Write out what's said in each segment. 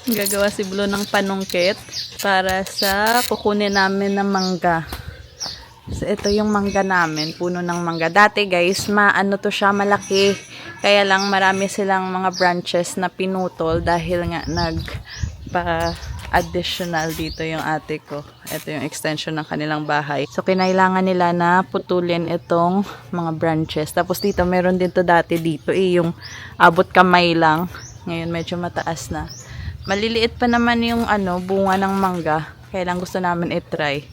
Gagawa si Blue ng panungkit para sa kukunin namin na mangga. So, ito yung mangga namin, puno ng mangga. Dati guys, maano to siya, malaki. Kaya lang marami silang mga branches na pinutol dahil nga additional dito yung ate ko. Ito yung extension ng kanilang bahay. So, kinailangan nila na putulin itong mga branches. Tapos dito, meron din to dati dito yung abot kamay lang. Ngayon, medyo mataas na. Maliliit pa naman yung bunga ng mangga. Kaya lang gusto namin i-try.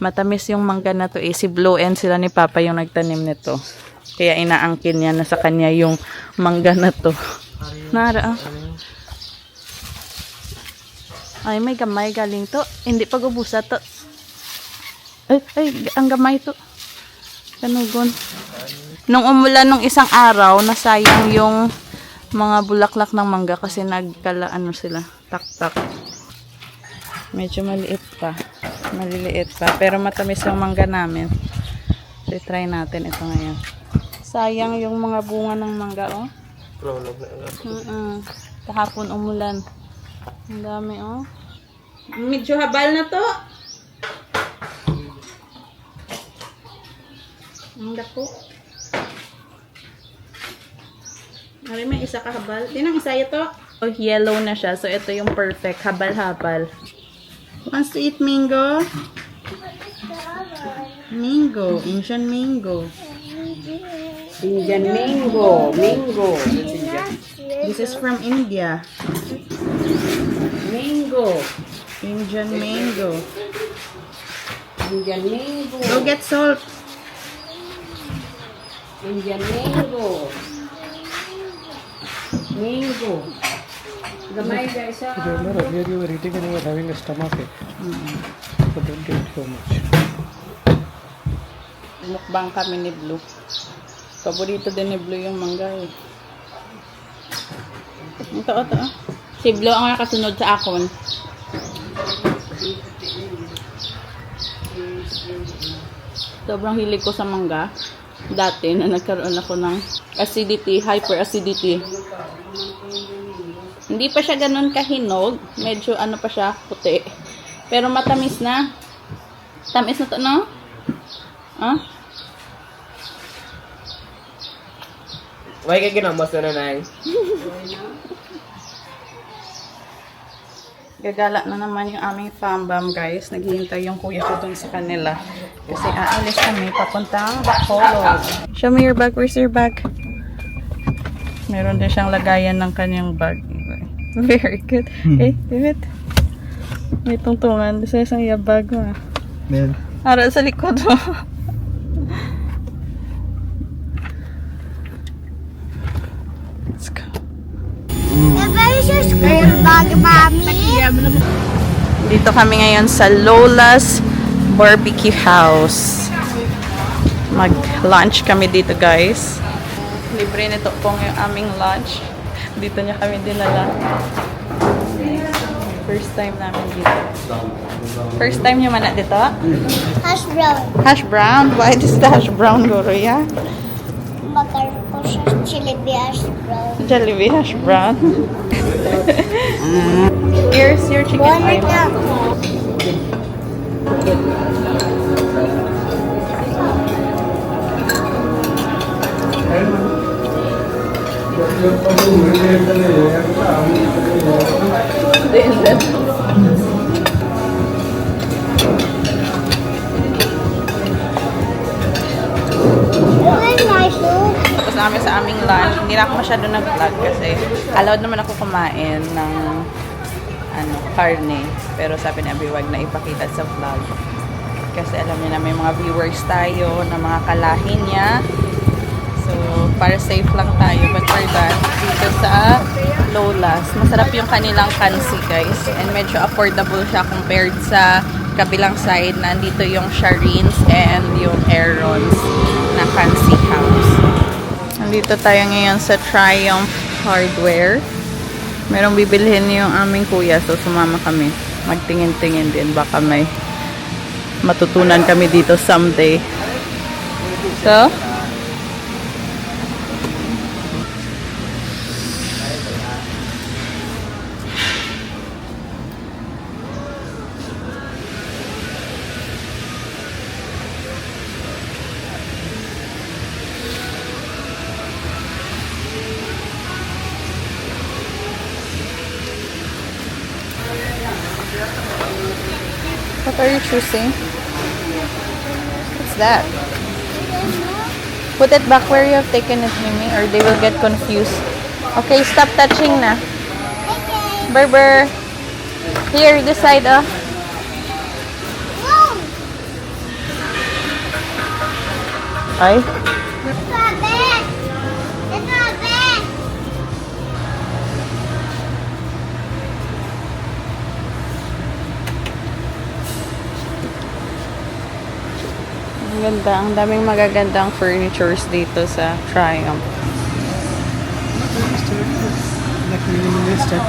Matamis yung mangga na to Si Blue and sila ni Papa yung nagtanim nito. Kaya inaangkin niya na sa kanya yung mangga na to. Nara Ay, may gamay galing to. Hindi pa gubusa to. Ay, ang gamay to. Kanugon. Nung umulan nung isang araw, nasayang yung mga bulaklak ng mangga kasi sila, tak-tak. Medyo maliliit pa, pero matamis yung mangga namin. So, try natin ito ngayon. Sayang yung mga bunga ng mangga, oh. Kahapon umulan. Ang dami, oh. Medyo habal na to. Ang dako. May isa ka habal. Tinang isa ito. Oh, yellow na siya. So, ito yung perfect. Habal-habal. Wants to eat mango? Mango. Asian mango. Indian mango. Mango. This is from India. Mango. Indian mango. Indian mango. Go get salt. Indian mango. Mango. Gamay guys. Remember earlier you were eating and you were having a stomachache. So don't eat so much. Mukbang kami ni Blue. Paborito din ni Blue yung mangga eh. Ito. Si Blue ang nakasunod sa akon. Sobrang hilig ko sa mangga. Dati na nagkaroon ako ng hyperacidity. Hindi pa siya ganun kahinog. Medyo pa siya, puti. Pero matamis na. Tamis na to, no? Why ka ginamos na nang? Gagala na naman yung aming fambam, guys. Naghihintay yung kuya ko dun sa kanila. Kasi aalis kami papuntang Bacolod. Show me your bag. Where's your bag? Meron din siyang lagayan ng kanyang bag. Very good. David. May tungtungan. Sa isang bag mo. Man. Ara sa likod mo. Let's go. Dito kami ngayon sa Lola's Barbecue House. Mag-lunch kami dito, guys. Libre nito pong yung aming lunch. Dito niya kami dinala. First time namin dito. First time niyo man na dito? Hash brown. Hash brown? Why is the hash brown, Goroya? Bakar ko sa Jollibee hash brown. Jollibee hash brown. Here's your chicken One oil. na. Tapos namin sa aming lunch, hindi na ako masyado nag-vlog kasi allowed naman ako kumain ng karne. Pero sabi ni Abby, wag na ipakita sa vlog. Kasi alam niya na may mga viewers tayo na mga kalahin niya. So, para safe lang tayo. But for that, dito sa Lola's, masarap yung kanilang kansi, guys. And medyo affordable siya compared sa kabilang side. Nandito yung Sharine's and yung Aaron's na kansi house. Nandito tayo ngayon sa Triumph Hardware. Merong bibilhin yung aming kuya. So, sumama kami. Magtingin-tingin din. Baka may matutunan kami dito someday. So, are you choosing? What's that? Put it back where you have taken it, Mimi, or they will get confused. Okay, stop touching na. Berber. Here, this side, oh. Ay. Ang ganda. Ang daming magagandang furnitures dito sa Triumph. Like minimalistic.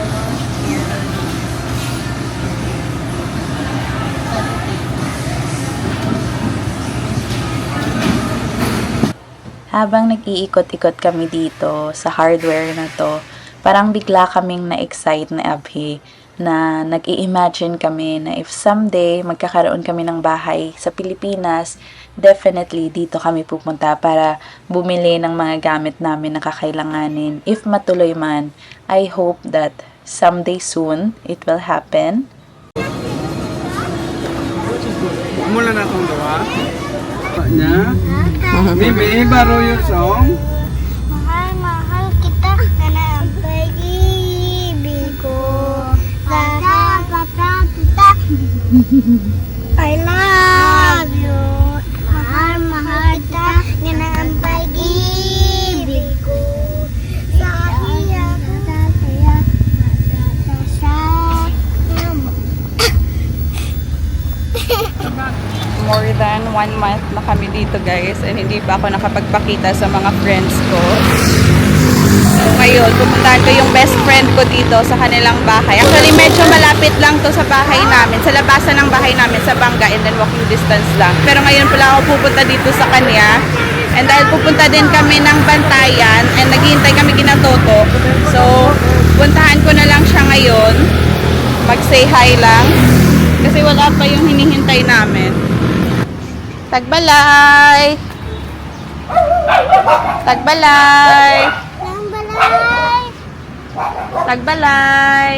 Habang nag-iikot-ikot kami dito sa hardware na to, parang bigla kaming na-excite na Abhi na nag-i-imagine kami na if someday magkakaroon kami ng bahay sa Pilipinas, definitely dito kami pupunta para bumili ng mga gamit namin na kakailanganin. If matuloy man, I hope that someday soon it will happen. Mula na itong gawa. Niya. Mimi, borrow your song. Mahal, mahal kita karena ang pag-ibig ko. Tata, tata, tata. I love you. Mahal, mahal kita karena ang pag-ibig ko. Sa iya, saya, More than 1 month na kami dito, guys, and hindi pa ako nakapagpakita sa mga friends ko. So ngayon, pupuntahan ko yung best friend ko dito sa kanilang bahay. Actually, medyo malapit lang to sa bahay namin, sa labasan ng bahay namin sa Banga, and then walking distance lang. Pero ngayon pala ako pupunta dito sa kanya. And dahil pupunta din kami ng Bantayan, and naghihintay kami kina Toto. So, puntahan ko na lang siya ngayon. Mag-say hi lang. Kasi wala pa yung hinihintay namin. Tagbalay! Tagbalay! Lambalay! Tagbalay!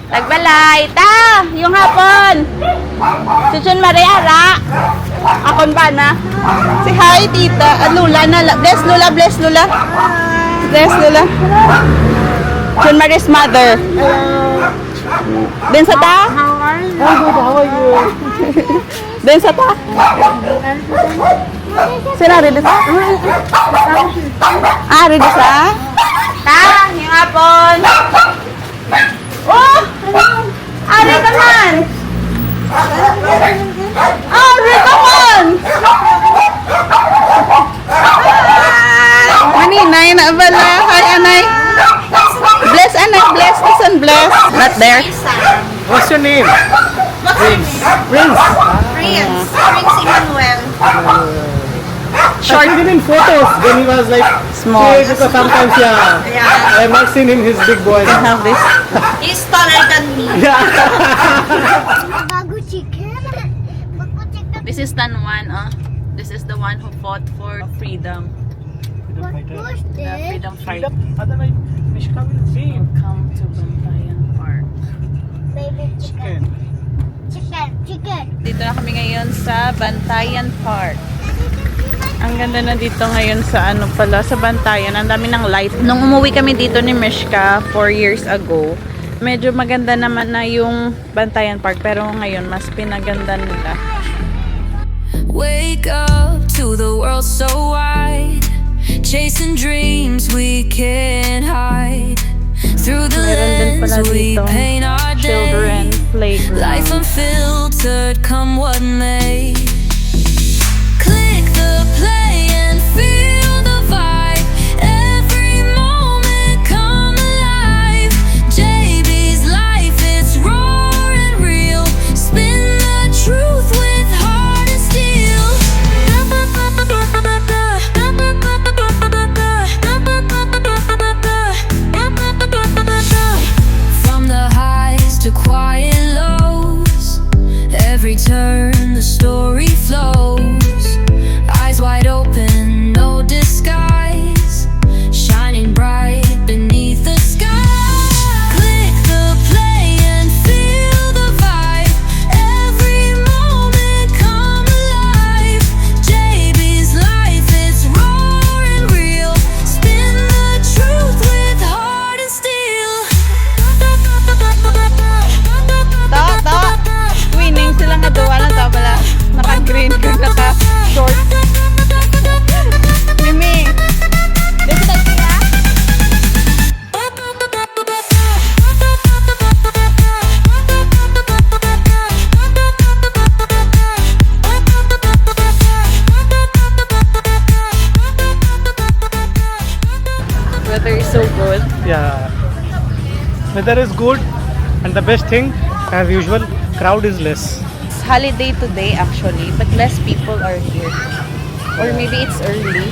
Tagbalay! Ta! Yung hapon! Si Chun Maria Ra! Akon ba na? Si hi, tita! Lula na! Bless Lula! Bless Lula! Bless Lula! Chun Maria's mother! Din sa ta? I'm good, how are you? Din sa ta? Sila rin sa? Ah, rin sa? Ta, yung hapon. Oh! Ari ka man! Oh, Ari ka man! Maninay na bala. Hi, anay. Bless, anay. Bless. Listen, bless. Not there. What's your name? Prince. Prince. Prince Emmanuel. Short. I seen him in photos when he was like Small. big, because sometimes I have not seen him his big boy. I have this. He's taller than me. Yeah. Bago chicken. Bago chicken. This is Tanwan, This is the one who fought for freedom. What was The this? freedom fight. Otherwise, Mishka will see him. Come to Bantayan Park. Baby chicken. Chicken. Chicken. Chicken. Dito na kami ngayon sa Bantayan Park. Ang ganda na dito ngayon sa sa Bantayan. Ang dami ng light. Nung umuwi kami dito ni Mishka 4 years ago, medyo maganda naman na yung Bantayan Park. Pero ngayon, mas pinaganda nila. Wake up to the world so wide, chasing dreams we can't hide. Through the Meron din pala lens we ditong paint our children day. playground. Life unfiltered, come what may. Click the play and feel the vibe. Every moment come alive. JB's life, it's raw and real. Spin the truth with heart and steel. From the highs to quiet lows, every turn the story flows. Eyes wide open, no disguise, shining bright beneath the sky. Click the play weather is good, and the best thing, as usual, crowd is less. It's holiday today actually, but less people are here. Or maybe it's early.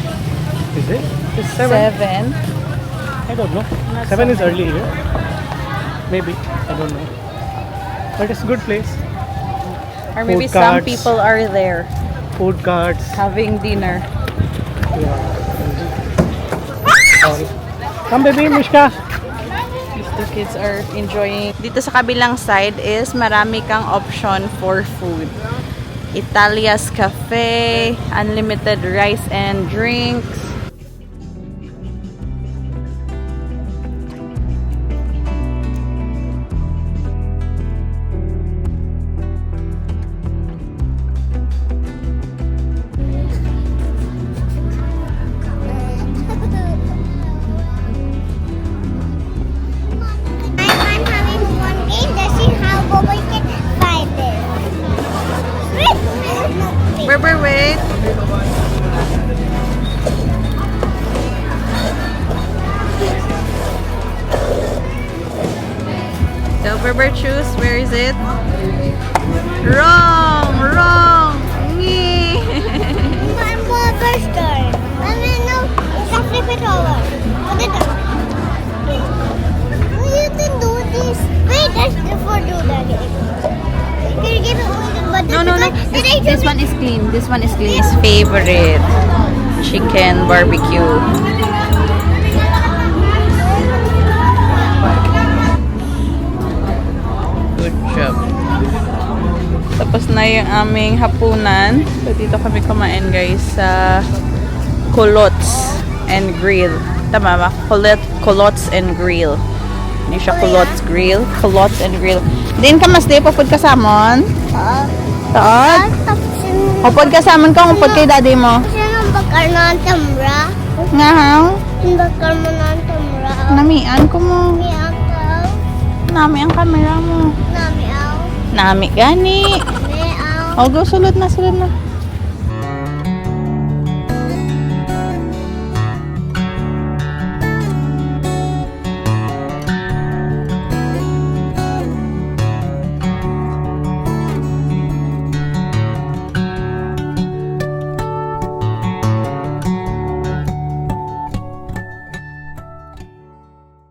Is it? It's 7. 7. I don't know. Not 7 is 7. early here. Maybe. I don't know. But it's a good place. Or maybe Food some carts. people are there Food carts. having dinner. Yeah. Sorry. Come baby, Mishka. The kids are enjoying. Dito sa kabilang side is marami kang option for food. Italia's Cafe, unlimited rice and drinks. I'm having one game. Let's see how we can find it. Wait. So, Berber, choose. Where is it? Wrong! Me! I'm going first turn. I mean, no, it's a flip it over. Put it up. You can do this. Wait, that's before do that game. Can you give it a but No. This one is clean. This one is clean. His favorite chicken barbecue. Good job. Tapos na yung aming hapunan. So, dito kami kumain guys sa Culottes and Grill. Tama ba? Culottes and Grill. Hindi siya Culottes Grill. Culottes and Grill. Din ka mas di papud ka samon? Taad? Upod ka samon ka, upod kay daddy mo. Sino bakar na ang tamra? Nga hang? Bakar mo na ang tamra. Namian ko mo. Nami akaw. Nami ang camera mo. Nami aw. Nami gani. Nami aw. O, go, sulod na.